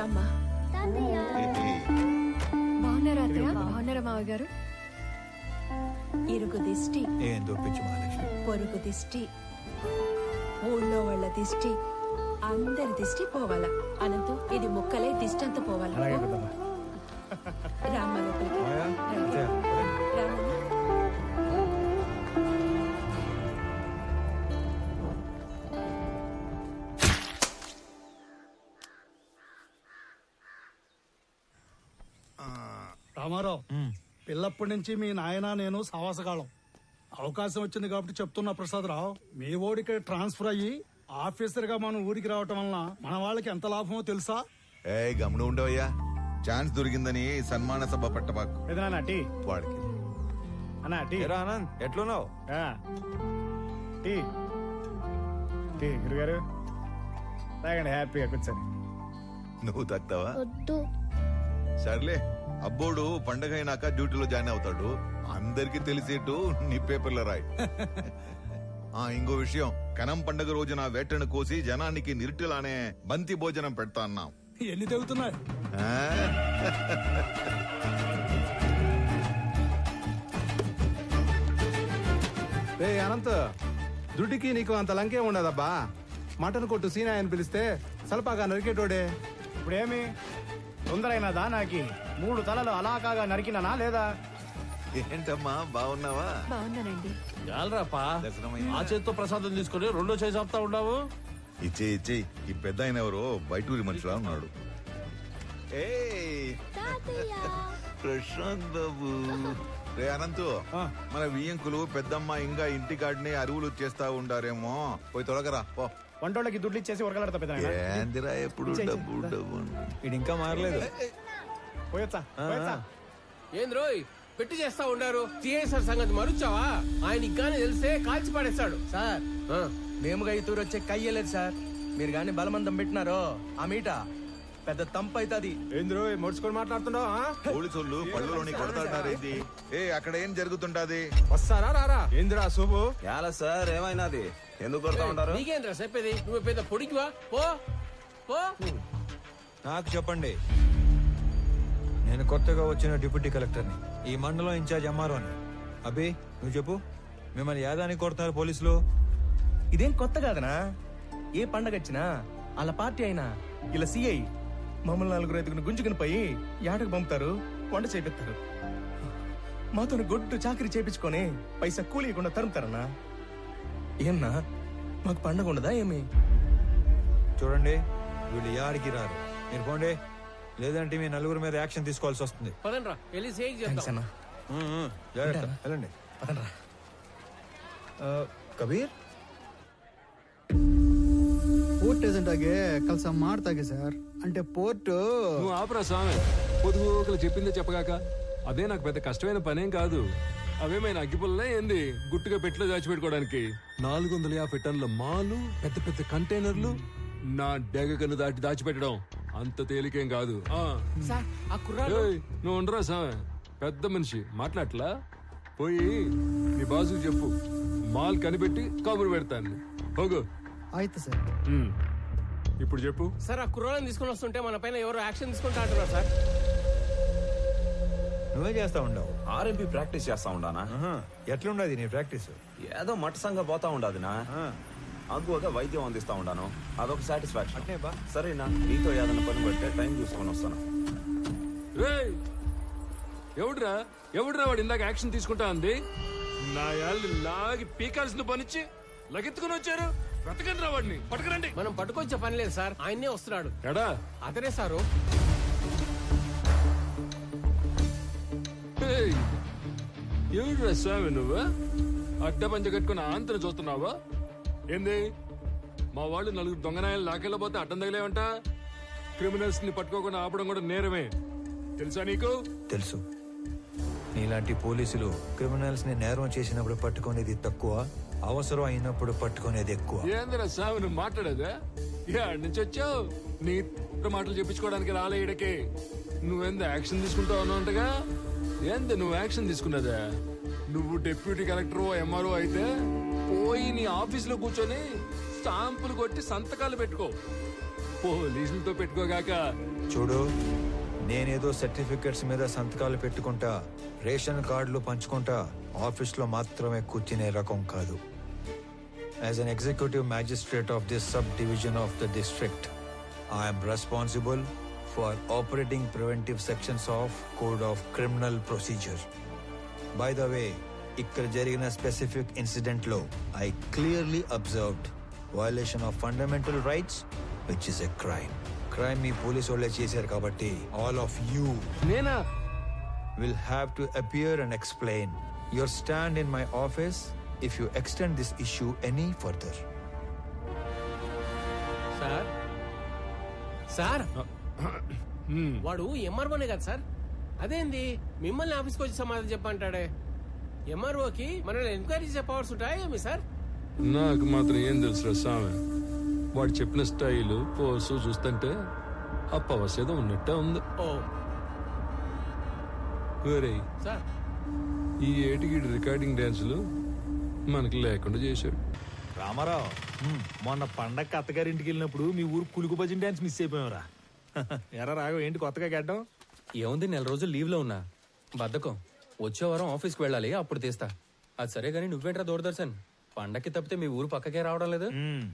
రామ్మా. బాగున్నారా అత్తయ్య? బాగున్నారా మావ గారు? ఇరుగు దిష్టి, ఏందో పిచ్చి మహాలక్ష్మి. పొరుగు దిష్టి, ఊళ్ళో వాళ్ళ దిష్టి, అందరి దిష్టి పోవాలా. అనంతు ఇది ముక్కలే దిష్టి అంతా పోవాలా. రామ్మ లోపలికి రామ్మ. రామారావు, పిల్లప్పటి నుంచి మీ నాయన నేను సావాసగాళం. అవకాశం వచ్చింది కాబట్టి చెప్తున్నా ప్రసాదరావు, మీ ఓడికి ట్రాన్స్ఫర్ అయ్యి ఆఫీసర్ గా మనం ఊరికి రావటం వలన మన వాళ్ళకి ఎంత లాభమో తెలుసా? ఏ గమనం ఉండవయ్యా, ఛాన్స్ దొరికిందని సన్మాన సభ పెట్టబాకు. వాడికి ఆనంద్ ఎట్లున్నావు? గురుగారు తాగండి, హ్యాపీగా కూర్చొని. నువ్వు తక్కువా? సర్లే, అబ్బోడు పండగ అయినాక డ్యూటీలో జాయిన్ అవుతాడు. అందరికి తెలిసేట్టు నీ పేపర్లో రాయి. ఇంకో విషయం, కనం పండగ రోజున వేటను కోసి జనానికి నిరుటిలానే బంతి భోజనం పెడతా అన్నాం. ఎన్ని తెగుతున్నాయి? అనంత్, దుడ్డికి నీకు అంత లంకే ఉండదబ్బా. మటన్ కొట్టు సీనా అని పిలిస్తే సలపాగా నరికేటోడే. ఇప్పుడేమి తొందరైనదా? నాకి 3 తలలు అలాకాగా నరికినానా లేదా? ఏంటమ్మా, బాగున్నావా? బాగున్నానండి. చాలరాపా, దర్శనమైందా? ఆ చేతితో ప్రసాదం తీసుకుని రెండో చేసి ఆపుతా ఉన్నావు. ఇచ్చే ఈ పెద్ద ఆయన ఎవరో బయటూరి మనిషిలా ఉన్నాడు. ప్రశాంత్ బాబు. రే అనంతు, మన వియ్యంకులు పెద్దమ్మ ఇంకా ఇంటికాడిని అరువులు చేస్తా ఉండారేమో, పోయి తొలగరా పో. వంటోళ్ళకి దుడ్లు ఇచ్చేసి ఉరకలాడతా పెద్ద. ఏందిరా ఎప్పుడు డబ్బు డబ్బు. ఇది ఇంకా మారలేదు. పోయొచ్చా? ఏంద్రోయ్ పెట్టి చేస్తా ఉండారు. సిఐసార్ సంగతి మరుచావా? ఆయన గాని తెలిసే కాల్చి పడేస్తాడు. సార్, మేముగా ఈ తూరు వచ్చే కయ్యలేదు సార్. మీరు గాని బలమందం పెట్టినారో ఆ మీట పెద్ద తంపు అవుతుంది. ఏంద్రో ముడుచుకొని మాట్లాడుతున్నావు? పోలీసులు పళ్ళలోని కొడతాడారేంది? అక్కడ ఏం జరుగుతుంటాది? వస్తారా రారా? ఏంద్రా శుభు? ఎలా సార్, ఏమైనాది? ఎందుకు కొడతా ఉంటారు? నీకేంద్రా చెప్పేది? నువ్వు పెద్ద పొడికివా? పో పో. నాకు చెప్పండి, నేను కొత్తగా వచ్చిన డిప్యూటీ కలెక్టర్ని, ఈ మండలం ఇన్ఛార్జ్ ఎంఆర్ఓని. అభి, నువ్వు చెప్పు, మిమ్మల్ని యాదానికి కొడుతున్నారు పోలీసులు? ఇదేం కొత్త కాదనా? ఏ పండగ వచ్చినా వాళ్ళ పార్టీ అయినా ఇలా సిఐ మమ్మల్ని 4-5 గుంజుకుని పోయి యాటకు పంపుతారు, వంట చేపిస్తారు. మాతో గొడ్డు చాకరీ చేపించుకొని పైసా కూలీయకుండా తరుముతారన్నా. ఏమన్నా మాకు పండగ ఉండదా ఏమి? చూడండి, వీళ్ళు యాడికి రారు. మీరు పోండి, లేదంటే మీ 4 మీద యాక్షన్ తీసుకోవాల్సి వస్తుంది. పదండ్రా, వెళ్ళి సేక్ చేద్దాం. జాగ్రత్త, వెళ్ళండి. ಕಬೀರ್, ಪೋರ್ಟ್ ಏಜೆಂಟ್ ಆಗಿ ಕೆಲಸ ಮಾಡ್ತಾಗೆ ಸರ್. అంటే పోర్టు. నువ్వు ఆపరా స్వామి, పొదుగులు చెప్పిందే చెప్పగాక. అదే నాకు పెద్ద కష్టమైన పనేం కాదు. అవేమైనా అగ్గిపుల్లనే ఏంది గుట్టుగా పెట్లో దాచిపెట్టుకోవడానికి? 450 టన్నుల మాలు, పెద్ద పెద్ద కంటైనర్లు నా డెగకను దాటి దాచిపెట్టడం అంత తేలికేం కాదు. నువ్వు ఉండరా స్వామి, పెద్ద మనిషి మాట్లాడట్లా. పోయి నీ బాసుకు చెప్పు, మాల్ కనిపెట్టి కబురు పెడతాను. పోగు. ఆಯ್ತು సార్. ఇప్పుడు చెప్పు సార్. ఆ కుర్రాళ్ళని తీసుకుని వస్తుంటే మన పైన ఎవరు యాక్షన్ తీసుకుంటా అంటున్నారు సార్. నువ్వే చేస్తా ఉండవు? ఆర్ఎంపీ ప్రాక్టీస్ చేస్తా ఉండానా? ఎట్లుండదు నీ ప్రాక్టీస్? ఏదో మట్టసంగా పోతా ఉండదునా. అగ్గువగా వైద్యం అందిస్తా ఉండాను, అదొక సాటిస్ఫాక్షన్. అంటే బా సరేనా, నీతో ఏదైనా పని పడితే టైం చూసుకొని వస్తాను. ఎవడురా వాడు ఇందాక యాక్షన్ తీసుకుంటా అంది? నా యాళ్ళు లాగి పీకాల్సిన పనిచ్చి లగెత్తుకుని వచ్చారు. వెతకండి రా వాడిని, పట్టుకురండి. మనం పట్టుకొచ్చే పని లేదు సార్, ఆయన్నే వస్తున్నాడు. ఎడా అతనే సారు. ఎవడురా స్వామి నువ్వు? అడ్డ పంచ కట్టుకుని ఆంతను చూస్తున్నావా ఏంది? మా వాళ్ళు 4 దొంగనాయాలు లాకెళ్ళబోతే అడ్డం తగిలేవంట. క్రిమినల్స్ ని పట్టుకోకుండా ఆపడం కూడా నేరమే, తెలుసా నీకు? తెలుసు. నీలాంటి పోలీసులు క్రిమినల్స్ ని నేరం చేసినప్పుడు పట్టుకునేది తక్కువ, అవసరం అయినప్పుడు పట్టుకునేది ఎక్కువ. ఏందిరా స్వామి నువ్వు మాట్లాడేదా? యాడ్ నుంచి వచ్చావు? నీ మాటలు చెప్పించుకోవడానికి రాలే ఇడకి. నువ్వెంత యాక్షన్ తీసుకుంటావు అన్నట్టుగా. ఏంది నువ్వు యాక్షన్ తీసుకున్నదా? నువ్వు డిప్యూటీ కలెక్టర్ ఎంఆర్ఓ అయితే పోయి నీ ఆఫీస్ లో కూర్చొని స్టాంపులు కొట్టి సంతకాలు పెట్టుకో. పోలీసులతో పెట్టుకోగాక. చూడు, నేనేదో సర్టిఫికెట్స్ మీద సంతకాలు పెట్టుకుంటా, రేషన్ కార్డులు పంచుకుంటా ఆఫీస్లో మాత్రమే కూర్చునే రకం కాదు. As an executive magistrate of this sub division of the district, I'm responsible for operating preventive sections of code of criminal procedure. By the way, ఇక్కడ జరిగిన స్పెసిఫిక్ ఇన్సిడెంట్ లో I clearly observed violation of fundamental rights which is a crime. Crime me police వాళ్ళే చేశారు కాబట్టి all of you నేనా? will have to appear and explain your stand in my office if you extend this issue any further. Sir sir వాడు ఎంఆర్ఓనే కదా sir? అదేంది మిమ్మల్ని ఆఫీస్కి వచ్చి సమాధానం చెప్పంటాడే? ఎంఆర్ఓకి మనల్ని ఎంక్వైరీ చేసే పవర్స్ ఉంటాయేమి సార్? నాకు మాత్రం ఏం తెలుసురా స్వామి. వాడు చెప్పిన స్టైలు పోసు చూస్తుంటే ఆ పవర్స్ ఏదో ఉన్నట్టే ఉంది. ఓ ఒరేయ్, సార్ ఈ ఏటికి రికార్డింగ్ డాన్సులు మనకి లేకుండా చేశాడు. రామారావు, మొన్న పండగ అత్తగారింటికి వెళ్ళినప్పుడు మీ ఊరు కులుకు భజన డాన్స్ మిస్ అయిపోయావురా. ఎరా రాఘవ, ఏంటి కొత్తగా గడ్డం? ఏముంది, 4 రోజులు లీవ్ లో ఉన్నా. బద్ధకం. వచ్చే వారం ఆఫీస్కి వెళ్ళాలి, అప్పుడు తీస్తా. అది సరే గానీ నువ్వేంట్రా దూరదర్శన్? పండక్కి తప్పితే మీ ఊరు పక్కకే రావడం లేదు.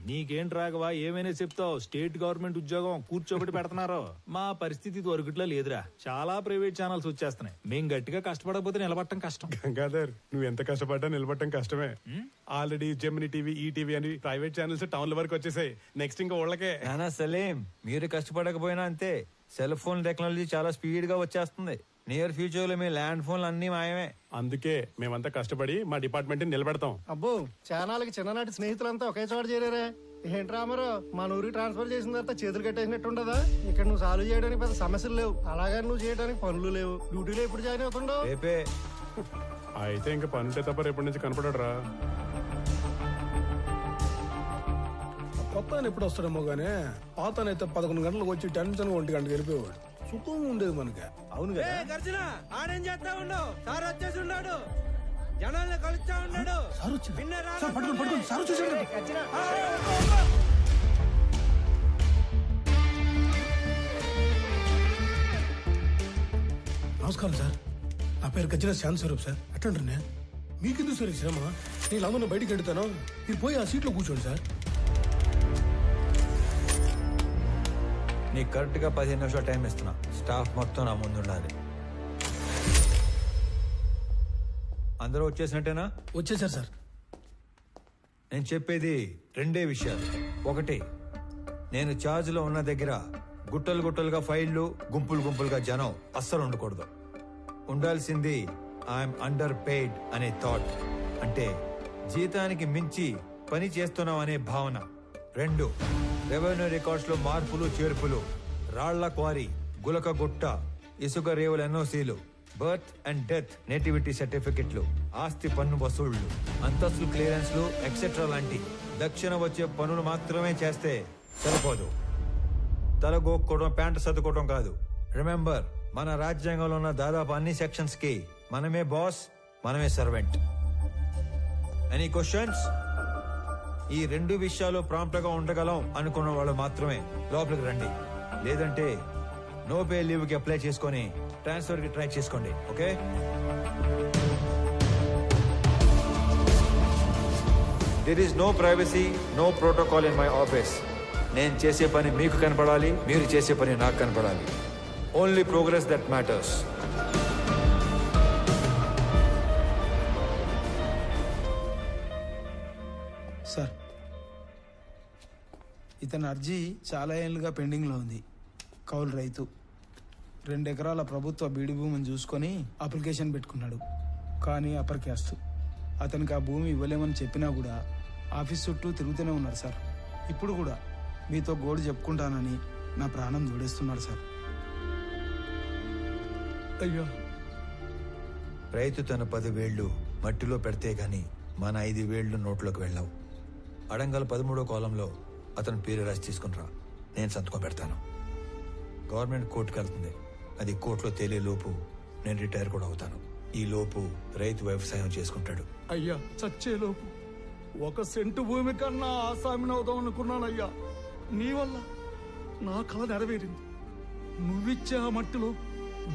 నీకేంటి రాఘవ, ఏమైనా చెప్తావు? స్టేట్ గవర్నమెంట్ ఉద్యోగం కూర్చోబెట్టి పెడుతున్నారు. మా పరిస్థితి దొరకట్లా లేదురా. చాలా ప్రైవేట్ ఛానల్స్ వచ్చేస్తున్నాయి. మేం గట్టిగా కష్టపడకపోతే నిలబడటం కష్టం. గంగాధర్, నువ్వు ఎంత కష్టపడ్డా నిలబడటం కష్టమే. ఆల్రెడీ జెమిని టీవీ, ఈటీవీ అని ప్రైవేట్ ఛానల్స్ టౌన్ల వరకు వచ్చేసాయి. నెక్స్ట్ ఇంకా ఊళ్ళకే. నానా సలీం, మీరు కష్టపడకపోయినా అంతే. సెల్ ఫోన్ టెక్నాలజీ చాలా స్పీడ్ గా వచ్చేస్తుంది. నియర్ ఫ్యూచర్ లో మీ ల్యాండ్ ఫోన్లు అన్ని మాయమే. అందుకే మేమంతా కష్టపడి మా డిపార్ట్మెంట్ నిలబెడతాం. అబ్బో, చానాలకి చిన్ననాటి స్నేహితులంతా ఒకే చోట చేరారే. ఏంటి రామారో, మన ఊరికి ట్రాన్స్ఫర్ చేసిన తర్వాత చేతులు కట్టేసినట్టు ఉండదా? ఇక్కడ నువ్వు సాల్వ్ చేయడానికి పెద్ద సమస్యలు లేవు, అలాగే నువ్వు చేయడానికి పనులు లేవు. డ్యూటీలో ఎప్పుడు జాయిన్ అవుతుండవు? రేపే. అయితే ఇంకా పనుంటే తప్ప రేపటి నుంచి కనపడరా? కొత్త ఎప్పుడు వస్తాడేమో గానీ పాతనైతే 11 గంటలకు వచ్చి టెన్షన్ 1 గంటకు వెళ్ళిపోయాడు. సుఖం ఉండేది మనకి. అవును కదా. ఆడేం చేస్తా ఉండవు? సార్ వచ్చేసి ఉన్నాడు, జనాల్ని కలుస్తా ఉన్నాడు. నమస్కారం సార్, నా పేరు గజ్జల శాంతి స్వరూప్ సార్. అట్లంటారు మీకెందుకు సార్ శ్రమ? నేను అందరూ బయటికి వెళ్తాను, మీరు పోయి ఆ సీట్లో కూర్చోండి సార్. నీకు కరెక్ట్ గా 15 నిమిషాలు టైం ఇస్తున్నా. స్టాఫ్ మొత్తం నా ముందు ఉండాలి. అందరూ వచ్చేసినట్టేనా? వచ్చేసారు సార్. నేను చెప్పేది 2 విషయాలు. ఒకటి, నేను ఛార్జ్ లో ఉన్న దగ్గర గుట్టలు గుట్టలుగా ఫైళ్లు, గుంపులు గుంపులుగా జనం అస్సలు ఉండకూడదు. ఉండాల్సింది ఐఎమ్ అండర్ పెయిడ్ అనే థాట్, అంటే జీతానికి మించి పని చేస్తున్నాం అనే భావన. 2, రెవెన్యూ రికార్డ్స్ లో మార్పులు చేర్పులు, రాళ్ల క్వారీ, గులక గుట్ట, ఇసుక రేవుల ఎన్ఓసీలు, బర్త్ అండ్ డెత్ నేటివిటీ సర్టిఫికెట్లు, ఆస్తి పన్ను వసూళ్లు, అంతస్తు క్లియరెన్స్లు ఎక్సెట్రా లాంటి దక్షిణ వచ్చే పనులు మాత్రమే చేస్తే సరిపోదు. తలగోక్కోవడం, ప్యాంటు సర్దుకోవడం కాదు. రిమెంబర్, మన రాజ్యాంగంలో ఉన్న దాదాపు అన్ని సెక్షన్స్ కి మనమే బాస్, మనమే సర్వెంట్. Any questions? ఈ 2 విషయాలు ప్రాంప్ట్ గా ఉండగలం అనుకున్న వాళ్ళు మాత్రమే లోపలికి రండి. లేదంటే నో పే లీవ్ కి అప్లై చేసుకొని ట్రాన్స్ఫర్ కి ట్రై చేసుకోండి. Okay? There is no privacy, no protocol in my office. నేను చేసే పని మీకు కనపడాలి, మీరు చేసే పని నాకు కనపడాలి. Only progress that matters. Sir, ఇతని అర్జీ చాలా ఏళ్ళుగా పెండింగ్లో ఉంది. కౌలు రైతు, 2 ఎకరాల ప్రభుత్వ బీడి భూమిని చూసుకొని అప్లికేషన్ పెట్టుకున్నాడు. కానీ అప్పర్ క్యాస్ట్. అతనికి ఆ భూమి ఇవ్వలేమని చెప్పినా కూడా ఆఫీస్ చుట్టూ తిరుగుతూనే ఉన్నాడు సార్. ఇప్పుడు కూడా మీతో గోడు చెప్పుకుంటానని నా ప్రాణం జోడేస్తున్నాడు సార్. అయ్యో, రైతు తన 10 వేళ్లు మట్టిలో పెడితే గాని మన 5 వేళ్లు నోట్లోకి వెళ్ళావు. అడంగల్ 13వ కాలంలో అతని పేరు రాసి తీసుకునిరా, నేను సంతకం పెడతాను. గవర్నమెంట్ కోర్టుకు వెళ్తుంది. అది కోర్టులో తేలే లోపు నేను రిటైర్ కూడా అవుతాను. ఈ లోపు రైతు వ్యవసాయం చేసుకుంటాడు. అయ్యా, చచ్చేలోపు 1 సెంటు భూమి కన్నా ఆసామిని అవుదాం అనుకున్నానయ్యా. నీ వల్ల నా కళ నెరవేరింది. నువ్విచ్చే ఆ మట్టిలో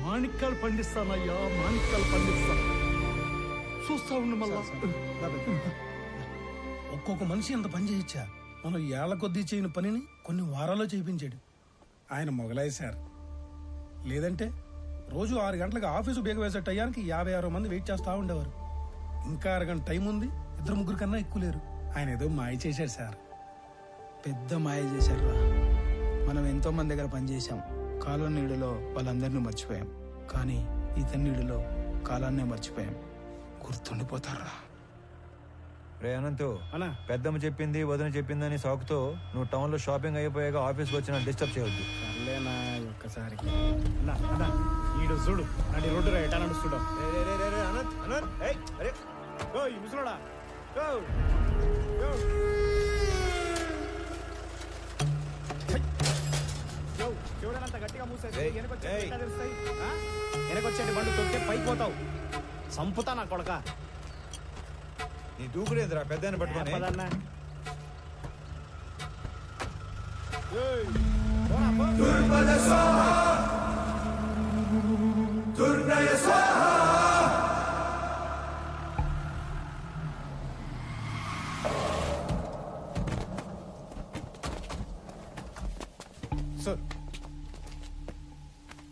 మాణిక్యాలు పండిస్తానయ్యా, మాణిక్యాలు పండిస్తా. చూస్తా ఉండు మళ్ళా. ఒక్కొక్క మనిషి ఇంత పని చేయొచ్చా? మనం ఏళ్ల కొద్దీ చేయని పనిని కొన్ని వారాల్లో చేయించాడు. ఆయన మొగలాయి సార్. లేదంటే రోజు 6 గంటలకు ఆఫీసు బేగ వేసే టయానికి 50-60 మంది వెయిట్ చేస్తా ఉండేవారు. ఇంకా 6 గంట టైం ఉంది, 2-3 కన్నా ఎక్కువ లేరు. ఆయన ఏదో మాయ చేశాడు సార్. పెద్ద మాయ చేశారు రా. మనం ఎంతో మంది దగ్గర పనిచేశాం. కాలం నీడలో వాళ్ళందరినీ మర్చిపోయాం, కానీ ఇతని నీడలో కాలాన్నే మర్చిపోయాం. గుర్తుండిపోతారా? రే అనంతు, పెద్దమ్మ చెప్పింది వదిన చెప్పిందని సాకుతో నువ్వు టౌన్ లో షాపింగ్ అయిపోయాక ఆఫీస్కి వచ్చిన డిస్టర్బ్ చేయొద్దు. సర్లేనా ఒక్కసారి. ఈడు చూడు నడి రోడ్డు రా, ఎటా నడుస్తుడా? ముసలోడా చూడనంత గట్టిగా మూసేసి వెనకొచ్చేటి బండు తొక్కితే పైకి పోతావు. సంపుతా నా కొడక. నీ దూకుడేంద్రా పెద్ద పట్టుకొని.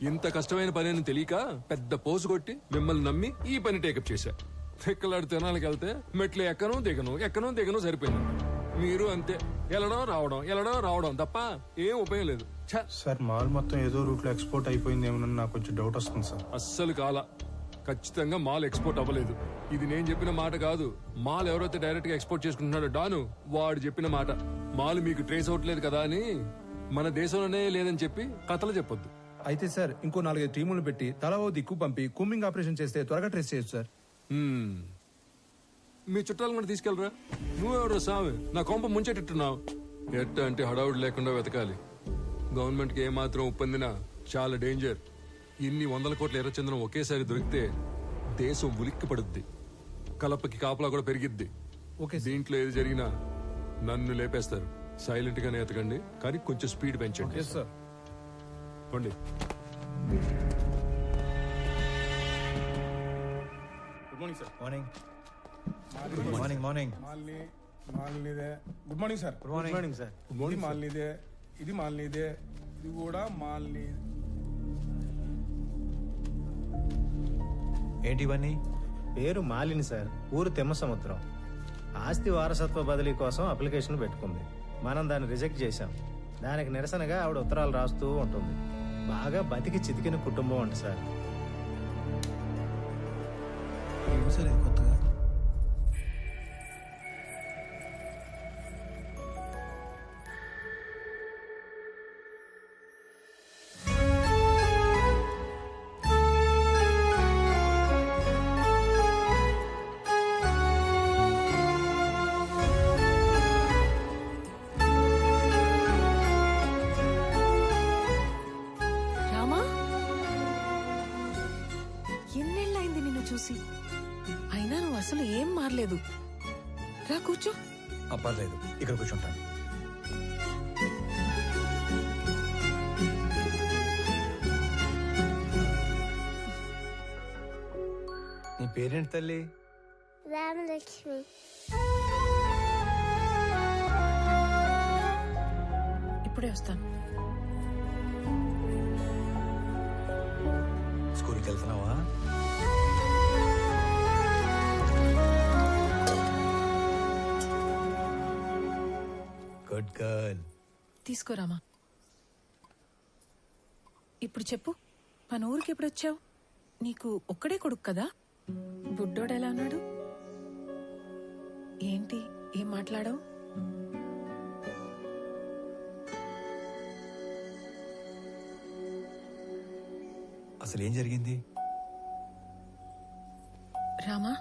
ఇంత కష్టమైన పని అని తెలియక పెద్ద పోసు కొట్టి మిమ్మల్ని నమ్మి ఈ పని టేకప్ చేశా. ఎక్కలాడు తినాలకి వెళ్తే మెట్లు ఎక్కను దిగను సరిపోయింది. మీరు అంతే, వెళ్ళడం రావడం తప్ప ఏం ఉపయోగం లేదు. సార్ మాల్ మొత్తం ఏదో రూట్ లో ఎక్స్పోర్ట్ అయిపోయింది ఏమన్నా నాకు కొంచెం డౌట్ వస్తుంది సార్. అస్సలు ఖచ్చితంగా మాల్ ఎక్స్పోర్ట్ అవ్వలేదు. ఇది నేను చెప్పిన మాట కాదు. మాల్ ఎవరైతే డైరెక్ట్ గా ఎక్స్పోర్ట్ చేసుకుంటున్నాడో డాను, వాడు చెప్పిన మాట. మాల్ మీకు ట్రేస్ అవట్లేదు కదా అని మన దేశంలోనే లేదని చెప్పి కథలు చెప్పొద్దు. అయితే సార్ ఇంకో 4-5 టీములు పెట్టి తలా ఓ దిక్కు పంపి కూంబింగ్ ఆపరేషన్ చేస్తే త్వరగా ట్రేస్ చేయొచ్చు సార్. మీ చుట్టాలను కూడా తీసుకెళ్ళరా. నువ్వెవరో సామి నా కొంప ముంచెట్టున్నావు. ఎట్ట అంటే హడావుడి లేకుండా వెతకాలి. గవర్నమెంట్ కి ఏమాత్రం ఉప్పొందినా చాలా డేంజర్. ఇన్ని 100 కోట్ల ఎర్రచంద్రం ఒకేసారి దొరికితే దేశం ఉలిక్కి పడుద్ది. కలపకి కాపలా కూడా పెరిగిద్ది. దీంట్లో ఏది జరిగినా నన్ను లేపేస్తారు. సైలెంట్ గానే ఎతకండి, కానీ కొంచెం స్పీడ్ పెంచండి. పండి. Good morning sir. Morning morning morning మాల్నీదే. Good morning sir. Good morning sir. ఇది మాల్నీదే, ఇది మాల్నీదే, ఇది కూడా మాల్నీ. ఏంటి ఇవన్నీ? పేరు మాలిని సార్, ఊరు తిమ్మసముద్రం. ఆస్తి వారసత్వ బదిలీ కోసం అప్లికేషన్ పెట్టుకుంది. మనం దాన్ని రిజెక్ట్ చేశాం. దానికి నిరసనగా ఆవిడ ఉత్తరాలు రాస్తూ ఉంటుంది. బాగా బతికి చితికిన కుటుంబం అంట సార్. కొత్తగా చూసి. అయినా నువ్వు అసలు ఏం మారలేదు. రా కూర్చో. పర్లేదు, ఇక్కడ కూర్చుంటాను. నీ పేరేంటి తల్లి? రామలక్ష్మి. ఇప్పుడే వస్తాను. స్కూల్కి వెళ్తున్నావా? Good girl. తీసుకోరామా. ఇప్పుడు చెప్పు, మన ఊరికి ఎప్పుడు వచ్చావు? నీకు ఒక్కడే కొడుకు కదా? బుడ్డోడు ఎలా ఉన్నాడు? ఏంటి ఏం మాట్లాడావు? అసలు ఏం జరిగింది? రామా